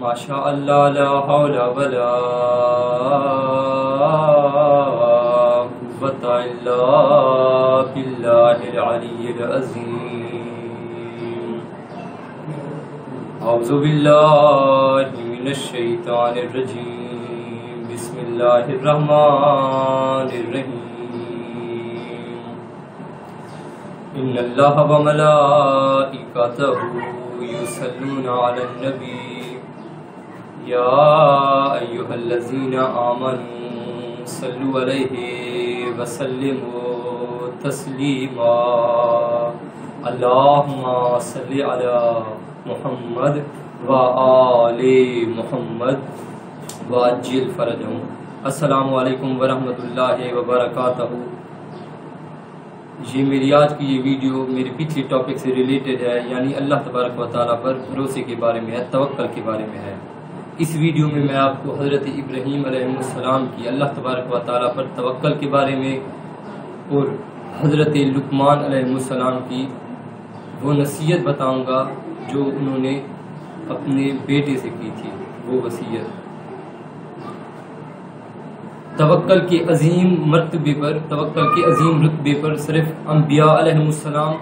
ماشاء اللہ لا حول ولا قوة الا باللہ العلی العظیم اعوذ باللہ من الشیطان الرجیم بسم اللہ الرحمن الرحیم ان اللہ وملائکتہ یصلون علی النبی یا ایہا الذین آمنوا صلوا علیہ وسلموا تسلیما اللہم صلی علی محمد و آل محمد وعجل فرجہم۔ السلام علیکم ورحمۃ اللہ وبرکاتہ۔ یہ میری آج کی یہ ویڈیو میرے پچھلی ٹاپک سے ریلیٹڈ ہے، یعنی اللہ تبارک و تعالیٰ پر بھروسے کے بارے میں ہے، توکل کے بارے میں ہے۔ اس ویڈیو میں میں آپ کو حضرت ابراہیم علیہ السلام کی اللہ تبارک و تعالیٰ پر توکل کے بارے میں اور حضرت لقمان علیہ السلام کی وہ نصیحت بتاؤں گا جو انہوں نے اپنے بیٹے سے کی تھی، وہ وصیت۔ توکل کے عظیم مرتبے پر، توکل کے عظیم رتبے پر صرف انبیاء علیہ السلام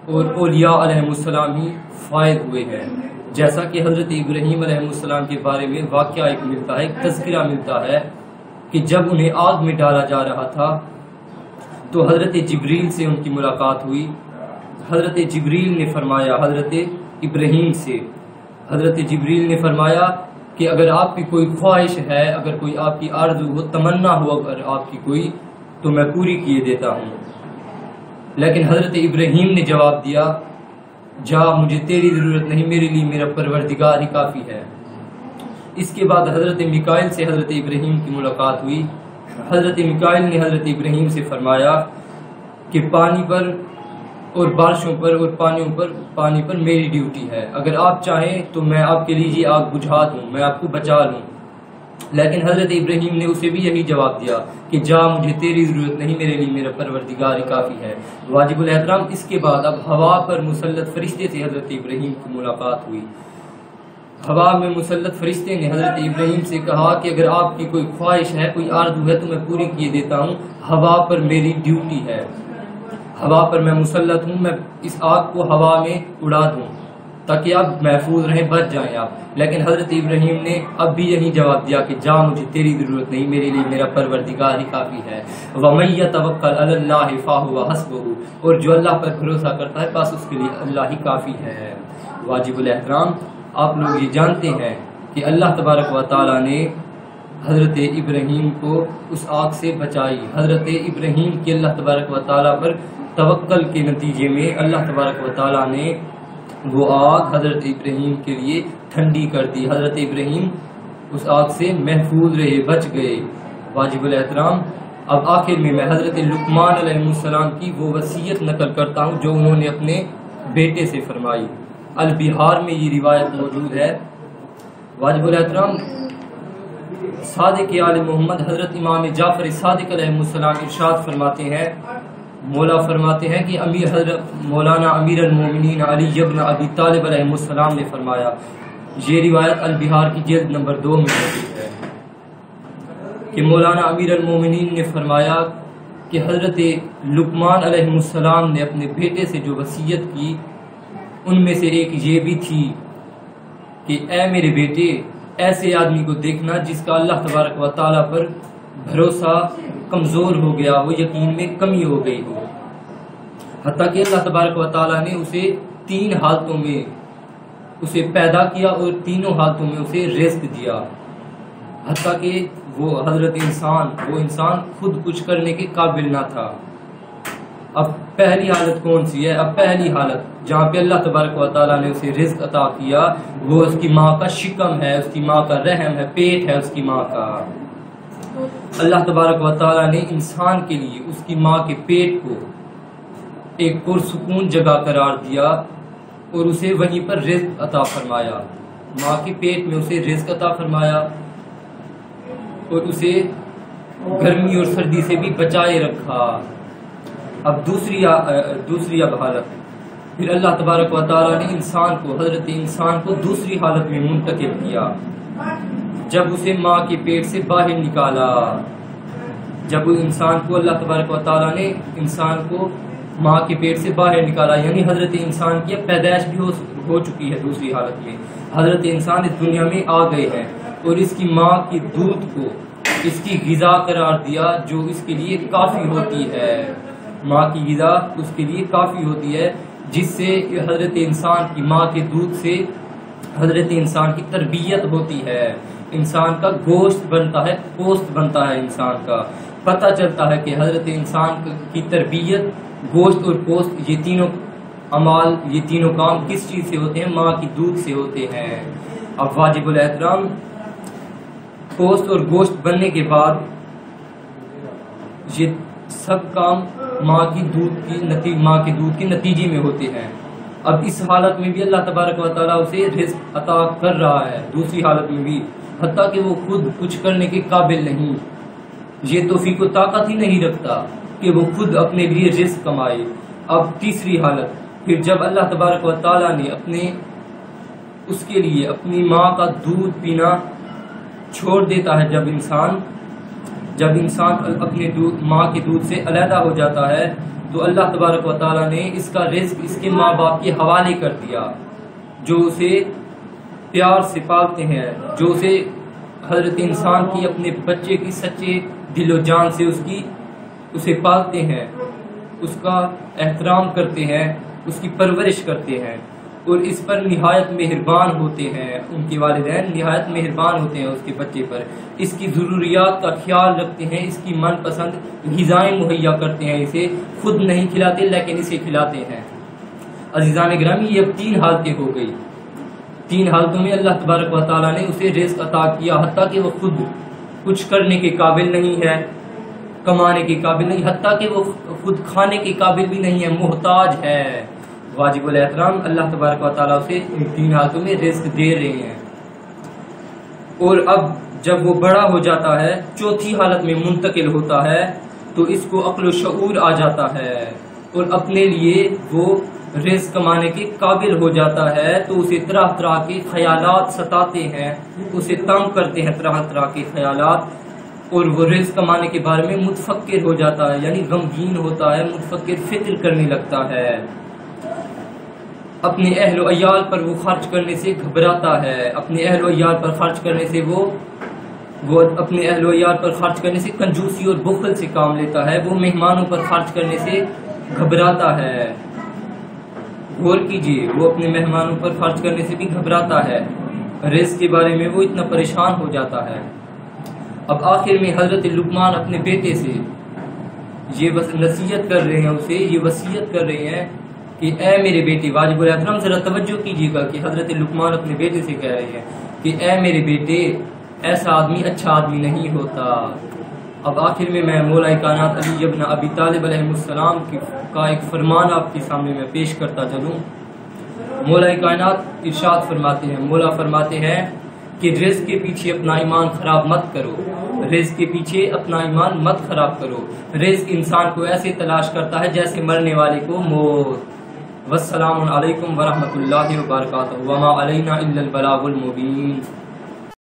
اور اولیاء علیہ السلام ہی فائد ہوئے ہیں۔ جیسا کہ حضرت ابراہیم علیہ السلام کے بارے میں واقعہ ایک ملتا ہے، ایک تذکرہ ملتا ہے کہ جب انہیں آگ میں ڈالا جا رہا تھا تو حضرت جبریل سے ان کی ملاقات ہوئی۔ حضرت جبریل نے فرمایا حضرت ابراہیم سے، حضرت جبریل نے فرمایا کہ اگر آپ کی کوئی خواہش ہے، اگر کوئی آپ کی آرزو ہو، تمنا ہو اگر آپ کی کوئی، تو میں پوری کیے دیتا ہوں۔ لیکن حضرت ابراہیم نے جواب دیا، جا مجھے تیری ضرورت نہیں، میرے لیے میرا پروردگار ہی کافی ہے۔ اس کے بعد حضرت میکائیل سے حضرت ابراہیم کی ملاقات ہوئی۔ حضرت میکائیل نے حضرت ابراہیم سے فرمایا کہ پانی پر اور بارشوں پر اور پانی پر میری ڈیوٹی ہے، اگر آپ چاہیں تو میں آپ کے لیے یہ آگ بجھا دوں، میں آپ کو بچا لوں۔ لیکن حضرت ابراہیم نے اسے بھی یہی جواب دیا کہ جا مجھے تیری ضرورت نہیں، میرے لیے میرا پروردگار ہی کافی ہے۔ واجب الاحترام، اس کے بعد اب ہوا پر مسلط فرشتے سے حضرت ابراہیم کی ملاقات ہوئی۔ ہوا میں مسلط فرشتے نے حضرت ابراہیم سے کہا کہ اگر آپ کی کوئی خواہش ہے، کوئی آرزو ہے تو میں پوری کیے دیتا ہوں، ہوا پر میری ڈیوٹی ہے، ہوا پر میں مسلط ہوں، میں اس آگ کو ہوا میں اڑا دوں تاکہ آپ محفوظ رہیں، بچ جائیں آپ۔ لیکن حضرت ابراہیم نے اب بھی یہی جواب دیا کہ جا مجھے تیری ضرورت نہیں، میرے لیے میرا پروردگار ہی کافی ہے۔ وَمَن يَتَوَکَّلْ عَلَى اللَّهِ فَهُوَ حَسْبُهُ، اور جو اللہ پر بھروسہ کرتا ہے بس اس کے لیے اللہ ہی کافی ہے۔ واجب الاحترام، آپ لوگ یہ جانتے ہیں کہ اللہ تبارک و تعالیٰ نے حضرت ابراہیم کو اس آگ سے بچائی۔ حضرت ابراہیم کی اللہ تبارک و تعالیٰ پر توکل کے نتیجے میں اللہ تبارک و تعالیٰ نے وہ آگ حضرت ابراہیم کے لیے ٹھنڈی کر دی۔ حضرت ابراہیم اس آگ سے محفوظ رہے، بچ گئے۔ واجب الاحترام، اب آخر میں حضرت لقمان علیہ السلام کی وہ وصیت نقل کرتا ہوں جو انہوں نے اپنے بیٹے سے فرمائی۔ البہار میں یہ روایت موجود ہے۔ واجب الاحترام، صادق آل محمد حضرت امام جعفر صادق علیہ السلام ارشاد فرماتے ہیں، مولا فرماتے ہیں کہ حضرت مولانا امیر المومنین علی ابن ابی طالب علیہ السلام نے فرمایا، یہ روایت البہار کی جلد نمبر 2 میں موجود ہے کہ مولانا امیر المومنین نے فرمایا کہ حضرت لقمان علیہ السلام نے اپنے بیٹے سے جو وصیت کی ان میں سے ایک یہ بھی تھی کہ اے میرے بیٹے، ایسے آدمی کو دیکھنا جس کا اللہ تبارک و تعالیٰ پر بھروسہ کمزور ہو گیا ہو، یقین میں کمی ہو گئی ہو، حتیٰ کہ اللہ تبارک و تعالیٰ نے اسے 3 حالتوں میں اسے پیدا کیا اور تینوں حالتوں میں اسے رزق دیا، حتیٰ کہ وہ انسان خود کچھ کرنے کے قابل نہ تھا۔ اب پہلی حالت کون سی ہے؟ اب پہلی حالت جہاں پہ اللہ تبارک و تعالیٰ نے اسے رزق عطا کیا وہ اس کی ماں کا شکم ہے، اس کی ماں کا رحم ہے، پیٹ ہے اس کی ماں کا۔ اللہ تبارک و تعالیٰ نے انسان کے لیے اس کی ماں کے پیٹ کو ایک پرسکون جگہ قرار دیا اور اسے وہیں پر رزق عطا فرمایا، ماں کے پیٹ میں اسے رزق عطا فرمایا اور اسے گرمی اور سردی سے بھی بچائے رکھا۔ اب دوسری حالت پھر اللہ تبارک و تعالیٰ نے حضرت انسان کو دوسری حالت میں منتقل کیا جب اسے ماں کے پیٹ سے باہر نکالا. جب انسان کو اللہ تبارک و تعالیٰ نے انسان کو ماں کے پیٹ سے باہر نکالا، یعنی حضرت انسان کی پیدائش بھی ہو چکی ہے. دوسری حالت میں حضرت انسان اس دنیا میں آ گئے ہیں اور اس کی ماں کی دودھ کو اس کی غذا قرار دیا جو اس کے لیے کافی ہوتی ہے. ماں کی غذا اس کے لیے کافی ہوتی ہے، جس سے حضرت انسان کی ماں کے دودھ سے حضرت انسان کی تربیت ہوتی ہے، انسان کا گوشت بنتا ہے، پوست بنتا ہے. انسان کا پتہ چلتا ہے کہ حضرت انسان کی تربیت، گوشت اور پوست، یہ تینوں اعمال، یہ تینوں کام کس چیز سے ہوتے ہیں؟ ماں کی دودھ سے ہوتے ہیں. اب واجب الاحترام پوست اور گوشت بننے کے بعد یہ سب کام ماں کے دودھ کے نتیجے میں ہوتے ہیں. اب اس حالت میں بھی اللہ تبارک و تعالیٰ اسے رزق عطا کر رہا ہے، دوسری حالت میں بھی، حتیٰ کہ وہ خود کچھ کرنے کے قابل نہیں، یہ توفیق و طاقت ہی نہیں رکھتا کہ وہ خود اپنے لیے رزق کمائے. اب تیسری حالت، پھر جب اللہ تبارک و تعالیٰ نے اس کے لیے اپنی ماں کا دودھ پینا چھوڑ دیتا ہے، جب انسان اپنے ماں کے دودھ سے علیحدہ ہو جاتا ہے تو اللہ تبارک و تعالیٰ نے اس کا رزق اس کے ماں باپ کے حوالے کر دیا، جو اسے پیار سے پالتے ہیں، جو حضرت انسان کی اپنے بچے کی سچے دل و جان سے اسے پالتے ہیں، اس کا احترام کرتے ہیں، اس کی پرورش کرتے ہیں اور اس پر نہایت مہربان ہوتے ہیں. ان کے والدین نہایت مہربان ہوتے ہیں اس کے بچے پر، اس کی ضروریات کا خیال رکھتے ہیں، اس کی من پسند غذائیں مہیا کرتے ہیں، اسے خود نہیں کھلاتے لیکن اسے کھلاتے ہیں. عزیزان گرامی، یہ اب 3 حالتیں ہو گئی. 3 حالتوں میں اللہ تبارک و تعالیٰ نے اسے رزق عطا کیا، حتیٰ کہ وہ خود کچھ کرنے کے قابل نہیں ہے، کمانے کے قابل نہیں، حتیٰ کہ وہ خود کھانے کے قابل بھی نہیں ہے، محتاج ہے. واجب الاحترام اللہ تبارک و تعالیٰ اسے ان 3 حالتوں میں رزق دے رہے ہیں. اور اب جب وہ بڑا ہو جاتا ہے، چوتھی حالت میں منتقل ہوتا ہے، تو اس کو عقل و شعور آ جاتا ہے اور اپنے لیے وہ رزق کمانے کے قابل ہو جاتا ہے، تو اسے طرح طرح کے خیالات ستاتے ہیں، اسے تنگ کرتے ہیں طرح طرح کے خیالات، اور وہ رزق کمانے کے بارے میں متفکر ہو جاتا ہے، یعنی غمگین ہوتا ہے، متفکر فکر کرنے لگتا ہے. اپنے اہل و عیال پر وہ خرچ کرنے سے گھبراتا ہے، اپنے اہل و عیال پر خرچ کرنے سے وہ اپنے اہل و عیال پر خرچ کرنے سے کنجوسی اور بخل سے کام لیتا ہے، وہ مہمانوں پر خرچ کرنے سے گھبراتا ہے. غور کیجئے، وہ اپنے مہمانوں پر خرچ کرنے سے بھی گھبراتا ہے، رزق کے بارے میں وہ اتنا پریشان ہو جاتا ہے. اب آخر میں حضرت لقمان اپنے بیٹے سے یہ نصیحت کر رہے ہیں، اسے یہ وصیت کر رہے ہیں کہ اے میرے بیٹے، واجب الاحترام ذرا توجہ کیجیے گا کہ حضرت لقمان اپنے بیٹے سے کہہ رہے ہیں کہ اے میرے بیٹے، ایسا آدمی اچھا آدمی نہیں ہوتا. اب آخر میں مولا کائنات علی ابن ابی طالب علیہ السلام کا ایک فرمان آپ کے سامنے میں پیش کرتا چلوں. مولا کائنات ارشاد فرماتے ہیں، مولا فرماتے ہیں کہ رزق کے پیچھے اپنا ایمان خراب مت کرو، رزق کے پیچھے اپنا ایمان مت خراب کرو. رزق انسان کو ایسے تلاش کرتا ہے جیسے مرنے والے کو موت. والسلام علیکم ورحمۃ اللہ وبرکاتہ. وما علینا الا البلاغ المبین.